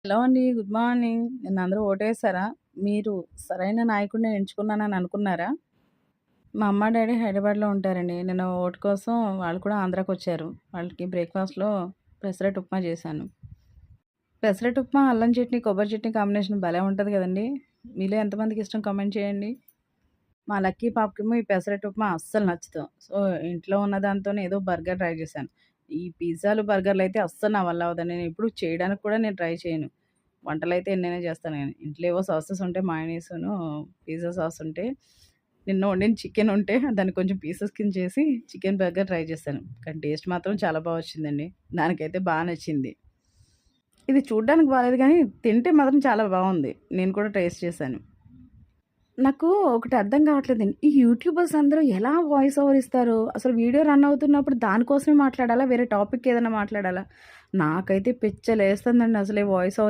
Hello అండి. Good morning. నిన్నందరూ ఓటేసారా? మీరు సరైన నాయకుడిని ఎంచుకున్నానని అనుకున్నారా? మా అమ్మ, డ్యాడీ హైదరాబాద్‌లో ఉంటారండి. నిన్న ఓటు కోసం వాళ్ళు కూడా ఆంధ్రాకొచ్చారు. వాళ్ళకి బ్రేక్‌ఫాస్ట్‌లో పెసరట్టు ఉప్మా చేశాను. పెసరట్టు ఉప్మా, అల్లం చట్నీ, కొబ్బరి చట్నీ కాంబినేషన్ భలే ఉంటది గదండీ! మీలో ఎంతమందికి ఇష్టం కామెంట్ చేయండి. మా లక్కీ పాపకేమో ఈ పెసరట్టు ఉప్మా అస్సలు నచ్చదు. సో, ఇంట్లో ఉన్న దాంతోనే ఏదో బర్గర్ ట్రై చేశాను. ఈ పిజ్జాలు, బర్గర్‌లయితే అస్సలు నా వల్ల అవ్వదండి. నేనెప్పుడు చేయడానికి కూడా నేను ట్రై చేయను. వంటలైతే ఎన్నైనా చేస్తాను గానీ, ఇంట్లో ఏవో సాసెస్ ఉంటే మయోనీసును, పిజ్జా సాస్ ఉంటే, నిన్న వండిన చికెన్ ఉంటే దాన్ని కొంచెం పీసెస్ కింద చేసి చికెన్ బర్గర్ ట్రై చేశాను. కానీ టేస్ట్ మాత్రం చాలా బా వచ్చిందండి. దానికైతే బా నచ్చింది. ఇది చూడ్డానికి బాలేదు గానీ, తింటే మాత్రం చాలా బావుంది. నేను కూడా టేస్ట్ చేశాను. నాకు ఒకటి అర్థం కావట్లేదండి. ఈ యూట్యూబర్స్ అందరూ ఎలా వాయిస్ ఓవర్ ఇస్తారు? అసలు వీడియో రన్ అవుతున్నప్పుడు దానికోసమే మాట్లాడాలా? వేరే టాపిక్ ఏదైనా మాట్లాడాలా? నాకైతే పిచ్చలేస్తుందండి అసలు ఈ వాయిస్ ఓవర్